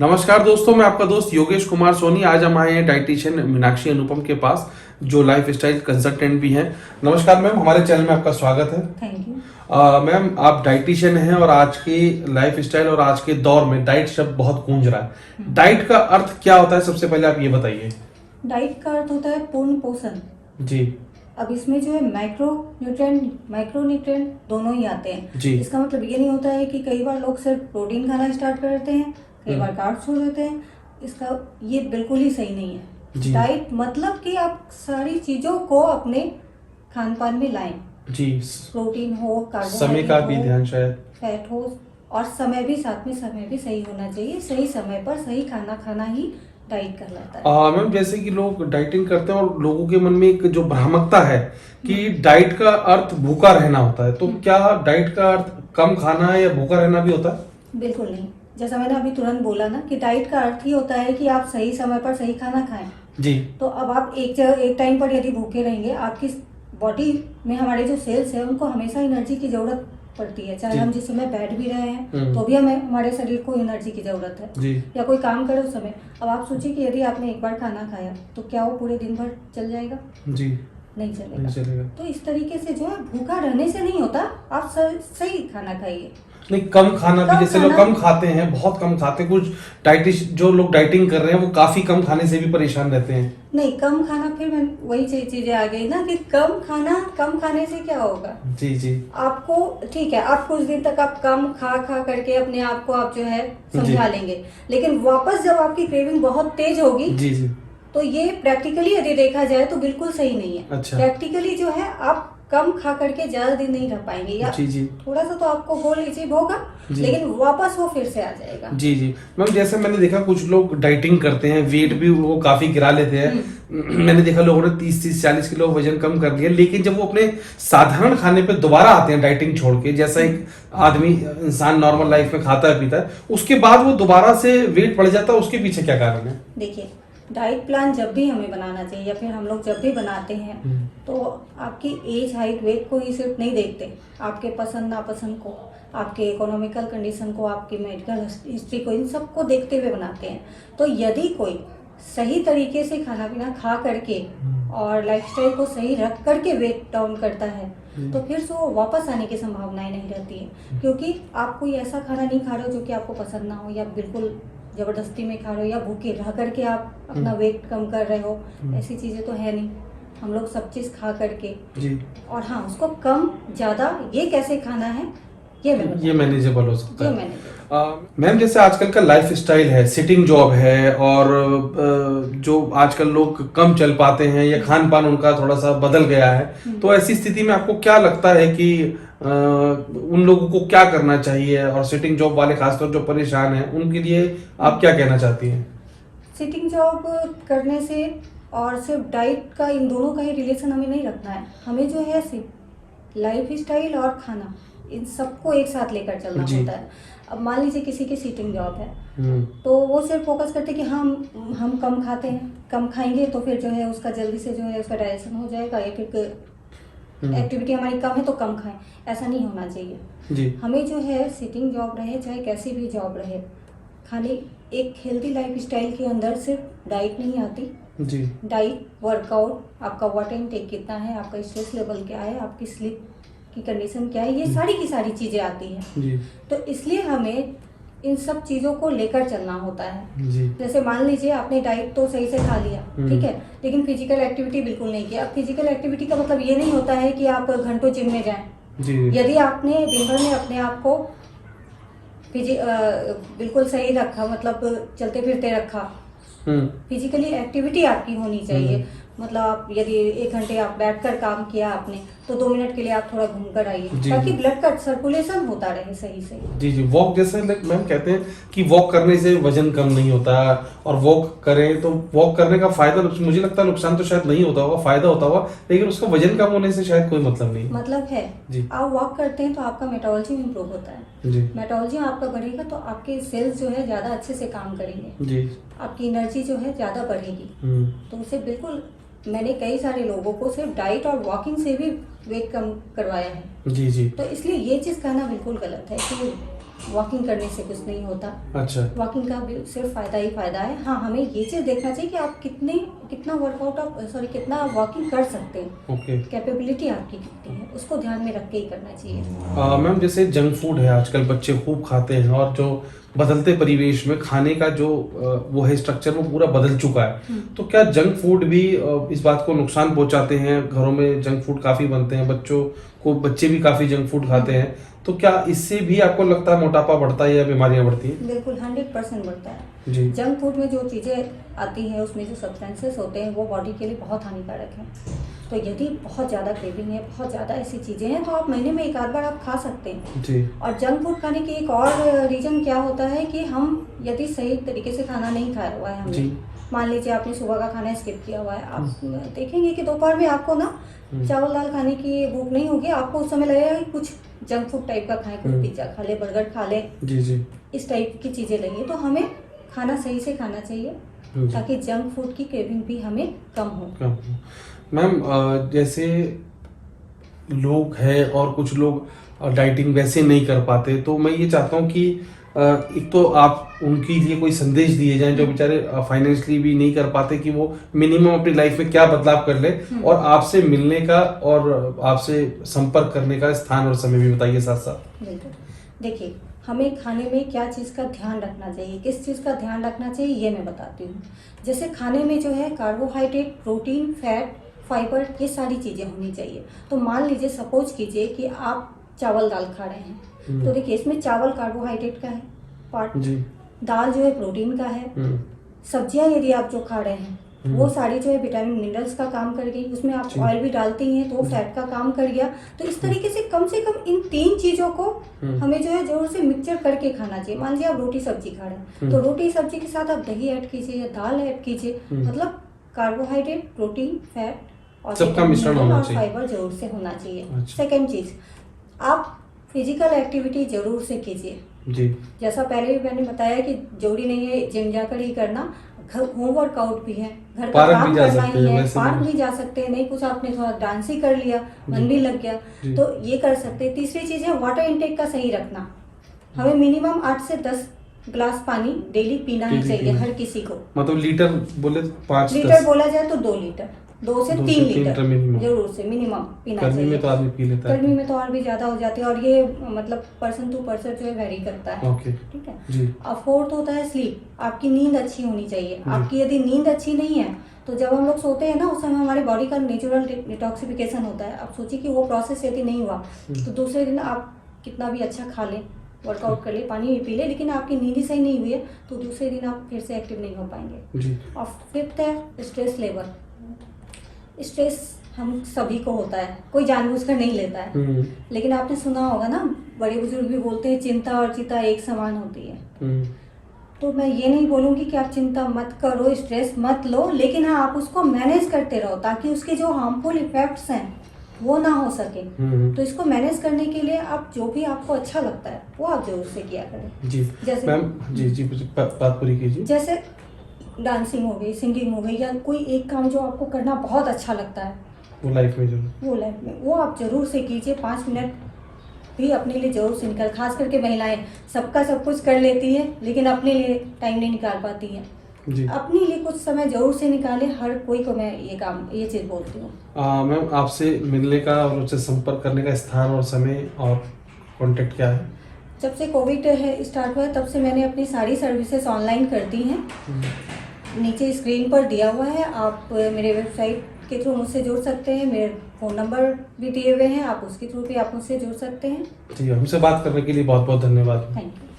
नमस्कार दोस्तों, मैं आपका दोस्त योगेश कुमार सोनी। आज हम आए हैं डाइटिशियन मीनाक्षी अनुपम के पास, जो लाइफ स्टाइल कंसल्टेंट भी हैं। नमस्कार मैम, हमारे चैनल में आपका स्वागत है। Thank you. मैम, आप डाइटिशियन हैं और आज की लाइफ स्टाइल और आज के दौर में डाइट शब्द बहुत गूंज रहा है। डाइट का अर्थ क्या होता है, सबसे पहले आप ये बताइए। डाइट का अर्थ होता है पूर्ण पोषण। जी अब इसमें जो है माइक्रोन्यूट्रिएंट दोनों ही आते हैं जी। इसका मतलब ये नहीं होता है कि कई बार लोग सिर्फ प्रोटीन खाना स्टार्ट कर देते हैं, कई बार कार्ब्स छोड़ देते हैं। इसका ये बिल्कुल ही सही नहीं जी। है। डाइट मतलब कि आप सारी चीजों को अपने खान पान में लाएं। जी। प्रोटीन हो, समय का भी ध्यान शायद। फैट हो, और समय भी साथ में समय भी सही होना चाहिए। सही समय पर सही खाना खाना ही डाइट कहलाता है। मैम, जैसे कि लोग डाइटिंग करते हैं और लोगों के मन में एक जो भ्रामकता है कि डाइट का अर्थ भूखा रहना होता है, तो क्या डाइट का अर्थ कम खाना है या भूखा रहना भी होता है? बिल्कुल नहीं। जैसा मैंने अभी तुरंत बोला ना कि डाइट का अर्थ ही होता है कि आप सही समय पर सही खाना खाएं। जी। तो अब आप एक टाइम पर यदि भूखे रहेंगे, आपकी बॉडी में हमारे जो सेल्स है उनको हमेशा एनर्जी की जरूरत पड़ती है। चाहे हम जिस समय बैठ भी रहे हैं तो भी हमें हमारे शरीर को एनर्जी की जरूरत है जी। या कोई काम करे उस समय। अब आप सोचिए कि यदि आपने एक बार खाना खाया तो क्या वो पूरे दिन भर चल जाएगा? जी। नहीं चलेगा। नहीं चलेगा। तो इस तरीके से जो है भूखा रहने से नहीं होता, आप सही खाना खाइए। नहीं, कम खाना भी, जैसे लोग खाना- कम खाते हैं, बहुत कम खाते हैं। कुछ जो लोग डाइटिंग कर रहे हैं वो काफी कम खाने से भी परेशान रहते हैं। नहीं, कम खाना, फिर मैं वही चीजें आ गई ना कि कम खाने से क्या होगा। जी जी। आपको ठीक है, आप कुछ दिन तक आप कम खा करके अपने आप को आप जो है समझा लेंगे, लेकिन वापस जब आपकी क्रेविंग बहुत तेज होगी जी जी। तो ये प्रैक्टिकली यदि देखा जाए तो बिल्कुल सही नहीं है। अच्छा। प्रैक्टिकली जो है आप कम खा करके ज्यादा दिन नहीं रह पाएंगे, या जी जी। थोड़ा सा तो आपको गोल अचीव होगा, लेकिन वापस वो फिर से आ जाएगा। जी जी। मैम, जैसे मैंने देखा कुछ लोग डाइटिंग करते हैं, वेट भी वो काफी गिरा लेते हैं। मैंने देखा लोगों ने 30-40 किलो वजन कम कर लिया, लेकिन जब वो अपने साधारण खाने पे दोबारा आते हैं डाइटिंग छोड़ के, जैसा एक आदमी इंसान नॉर्मल लाइफ में खाता है पीता है, उसके बाद वो दोबारा से वेट बढ़ जाता है। उसके पीछे क्या कारण है? देखिए, डाइट प्लान जब भी हमें बनाना चाहिए या फिर हम लोग जब भी बनाते हैं तो आपकी एज, हाइट, वेट को ही सिर्फ नहीं देखते, आपके पसंद नापसंद को, आपके इकोनॉमिकल कंडीशन को, आपकी मेडिकल हिस्ट्री को, इन सब को देखते हुए बनाते हैं। तो यदि कोई सही तरीके से खाना पीना खा करके और लाइफस्टाइल को सही रख करके वेट डाउन करता है तो फिर से वो वापस आने की संभावनाएं नहीं रहती है, क्योंकि आप कोई ऐसा खाना नहीं खा रहे हो जो कि आपको पसंद ना हो, या बिल्कुल जबरदस्ती में खा रहे हो, या भूखे रह करके आप अपना वेट कम कर रहे हो। ऐसी चीजें तो है नहीं। हम लोग सब चीज खा करके जी। और हाँ, उसको कम ज्यादा ये कैसे खाना है ये मैनेजेबल हो सकता है। मैनेजेबल। मैम, जैसे आजकल का लाइफ स्टाइल है, सिटिंग जॉब है, और जो आजकल लोग कम चल पाते हैं या खान पान उनका थोड़ा सा बदल गया है, तो ऐसी स्थिति में आपको क्या लगता है कि उन लोगों को क्या करना चाहिए, और सिटिंग जॉब वाले खासतौर जो परेशान हैं उनके लिए आप क्या कहना चाहती हैं? सिटिंग जॉब करने से और सिर्फ डाइट का, इन दोनों का ही रिलेशन हमें नहीं रखना है। हमें जो है सिर्फ लाइफ स्टाइल और खाना, इन सबको एक साथ लेकर चलना होता है। अब मान लीजिए किसी की सिटिंग जॉब है तो वो सिर्फ फोकस करते हैं कि हम कम खाते हैं, कम खाएंगे तो फिर जो है उसका जल्दी से जो है उसका डाइजेशन हो जाएगा, या फिर एक्टिविटी हमारी कम है तो कम खाएं। ऐसा नहीं होना चाहिए जी। हमें जो है सिटिंग जॉब रहे चाहे कैसी भी जॉब रहे, खाने एक हेल्दी लाइफ स्टाइल के अंदर सिर्फ डाइट नहीं आती जी। डाइट, वर्कआउट, आपका वाटर इनटेक कितना है, आपका स्ट्रेस लेवल क्या है, आपकी स्लीप की कंडीशन क्या है, ये सारी की सारी चीजें आती हैं जी। तो इसलिए हमें इन सब चीजों को लेकर चलना होता है। जी। जैसे मान लीजिए आपने डाइट तो सही से खा लिया, ठीक है, लेकिन फिजिकल एक्टिविटी बिल्कुल नहीं किया। अब फिजिकल एक्टिविटी का मतलब ये नहीं होता है कि आप घंटों जिम में जाएं। जी। यदि आपने दिन भर में अपने आप को बिल्कुल सही रखा, मतलब चलते फिरते रखा, फिजिकली एक्टिविटी आपकी होनी चाहिए। मतलब आप यदि 1 घंटे आप बैठकर काम किया आपने तो 2 मिनट के लिए आप थोड़ा घूम कर आइए, ताकि ब्लड का सर्कुलेशन होता रहे सही से। जी जी। वॉक, जैसे मैम कहते हैं कि वॉक करने से वजन कम नहीं होता, और वॉक करें तो वॉक करने का फायदा, मुझे लगता है नुकसान तो शायद नहीं होता होगा, फायदा होता होगा, लेकिन उसका वजन कम होने से शायद कोई मतलब नहीं। मतलब है जी। आप वॉक करते हैं तो आपका मेटाबॉलिज्म इंप्रूव होता है। जी। मेटाबॉलिज्म आपका बढ़ेगा तो आपके सेल्स जो है ज्यादा अच्छे से काम करेंगे जी। आपकी एनर्जी जो है ज्यादा बढ़ेगी। तो उसे बिल्कुल, मैंने कई सारे लोगों को सिर्फ डाइट और वॉकिंग से भी वेट कम करवाया है। जी जी। तो इसलिए ये चीज कहना बिल्कुल गलत है कि वॉकिंग करने से कुछ नहीं होता। अच्छा। वॉकिंग का भी सिर्फ फायदा ही फायदा है। हाँ, हमें ये चीज़ देखना चाहिए कि आप कितना कितना वॉकिंग कर सकते हैं। ओके। कैपेबिलिटी आपकी कितनी है, उसको ध्यान में रख के ही करना चाहिए। मैम जैसे जंक फूड है आजकल बच्चे खूब खाते हैं, और जो बदलते परिवेश में खाने का जो वो है स्ट्रक्चर वो पूरा बदल चुका है, तो क्या जंक फूड भी इस बात को नुकसान पहुंचाते हैं? घरों में जंक फूड काफी बनते हैं, बच्चे भी काफी जंक फूड खाते हैं, तो क्या इससे भी आपको लगता है मोटापा बढ़ता है या बीमारियां बढ़ती हैं? बिल्कुल 100% बढ़ता है जी। जंक फूड में जो चीज़ें आती हैं, उसमें जो सब्सटेंसेस होते हैं वो बॉडी के लिए बहुत हानिकारक हैं। तो यदि बहुत ज़्यादा क्रेविंग है, बहुत ज़्यादा ऐसी चीज़ें हैं, तो आप महीने में एक आध बार आप खा सकते हैं। जी। और जंक फूड खाने की एक और रीज़न क्या होता है कि हम यदि सही तरीके से खाना नहीं खाया हुआ है हमने, मान लीजिए आपने सुबह का खाना स्किप किया हुआ है, आप देखेंगे कि दोपहर में आपको ना चावल दाल खाने की भूख नहीं होगी, आपको उस समय लगेगा कि कुछ जंक फूड टाइप का खाएं, कुछ पिज्जा खा ले, बर्गर खा ले, जी, इस टाइप की चीज़ें लगी। तो हमें खाना सही से खाना चाहिए ताकि जंक फूड की क्रेविंग भी हमें कम हो। मैम जैसे लोग हैं और कुछ लोग डाइटिंग वैसे नहीं कर पाते, तो मैं ये चाहता हूँ कि एक तो आप उनके लिए कोई संदेश दिए जाएं जो बेचारे फाइनेंशियली भी नहीं कर पाते, कि वो मिनिमम अपनी लाइफ में क्या बदलाव कर ले, और आपसे मिलने का और आपसे संपर्क करने का स्थान और समय भी बताइए साथ साथ। बिल्कुल। देखिए, हमें खाने में क्या चीज़ का ध्यान रखना चाहिए, किस चीज़ का ध्यान रखना चाहिए, ये मैं बताती हूँ। जैसे खाने में जो है कार्बोहाइड्रेट, प्रोटीन, फैट, फाइबर, ये सारी चीज़ें होनी चाहिए। तो मान लीजिए, सपोज कीजिए कि आप चावल दाल खा रहे हैं, तो देखिए इसमें चावल कार्बोहाइड्रेट का है पार्ट जी, दाल जो है प्रोटीन का है, सब्जियां यदि आप जो खा रहे हैं वो सारी जो है विटामिन मिनरल्स का काम कर गई, उसमें आप ऑयल भी डालती हैं तो वो फैट का काम कर गया। तो इस तरीके से कम इन 3 चीज़ों को हमें जो है जरूर से मिक्सचर करके खाना चाहिए। मान लीजिए आप रोटी सब्जी खा रहे हैं, तो रोटी सब्जी के साथ आप दही ऐड कीजिए या दाल ऐड कीजिए, मतलब कार्बोहाइड्रेट, प्रोटीन, फैट और सबका मिश्रण होना और चाहिए, फाइबर जरूर से होना चाहिए। सेकेंड चीज़, आप फिजिकल एक्टिविटी जरूर से कीजिए जी। जैसा पहले भी मैंने बताया कि जरूरी नहीं है जिम जाकर ही करना, होम वर्कआउट भी है, घर का काम करना ही है, पार्क भी जा सकते हैं, नहीं कुछ आपने थोड़ा डांस ही कर लिया, मन भी लग गया तो ये कर सकते हैं। तीसरी चीज है वाटर इनटेक का सही रखना। हमें मिनिमम 8 से 10 ग्लास पानी डेली पीना ही चाहिए हर किसी को। मतलब लीटर बोले 5 लीटर बोला जाए तो 2 लीटर, 2 से 3 लीटर जरूर से मिनिमम पीना चाहिए। गर्मी में तो आदमी पी लेता है, गर्मी में तो और भी ज्यादा हो जाती है, और ये मतलब पर्सन टू पर्सन जो है वेरी करता है। ठीक है जी। अब फोर्थ होता है स्लीप, आपकी नींद अच्छी होनी चाहिए। आपकी यदि नींद अच्छी नहीं है तो जब हम लोग सोते हैं ना, उस समय हमारे बॉडी का नेचुरल डिटॉक्सिफिकेशन होता है। अब सोचिए कि वो प्रोसेस यदि नहीं हुआ तो दूसरे दिन आप कितना भी अच्छा खा लें, वर्कआउट कर ले, पानी भी पी ले, लेकिन आपकी नींद ही सही नहीं हुई है तो दूसरे दिन आप फिर से एक्टिव नहीं हो पाएंगे। और फिफ्थ है स्ट्रेस लेवल। स्ट्रेस हम सभी को होता है, कोई जानबूझकर नहीं लेता है, लेकिन आपने सुना होगा ना, बड़े बुजुर्ग भी बोलते हैं चिंता और चिता एक समान होती है। तो मैं ये नहीं बोलूँगी कि आप चिंता मत करो, स्ट्रेस मत लो, लेकिन हाँ आप उसको मैनेज करते रहो ताकि उसके जो हार्मफुल इफेक्ट्स हैं वो ना हो सके। तो इसको मैनेज करने के लिए आप जो भी आपको अच्छा लगता है वो आप जरूर से किया करें जी। जैसे मैम जी बात पूरी कीजिए। जैसे डांसिंग हो गई, सिंगिंग हो गई, या कोई एक काम जो आपको करना बहुत अच्छा लगता है वो लाइफ में वो आप जरूर से कीजिए। 5 मिनट भी अपने लिए जरूर से निकाल, खास करके महिलाएं सबका सब कुछ कर लेती है लेकिन अपने लिए टाइम नहीं निकाल पाती है जी। अपने लिए कुछ समय जरूर से निकाले, हर कोई को मैं ये चीज़ बोलती हूँ। मैम आपसे मिलने का और उससे संपर्क करने का स्थान और समय और कॉन्टेक्ट क्या है? जब से कोविड स्टार्ट हुआ है तब से मैंने अपनी सारी सर्विसेज ऑनलाइन कर दी हैं। नीचे स्क्रीन पर दिया हुआ है, आप मेरे वेबसाइट के थ्रू मुझसे जुड़ सकते हैं, मेरे फ़ोन नंबर भी दिए हुए हैं, आप उसके थ्रू भी आप मुझसे जुड़ सकते हैं। ठीक है, हमसे बात करने के लिए बहुत बहुत धन्यवाद। Thank you.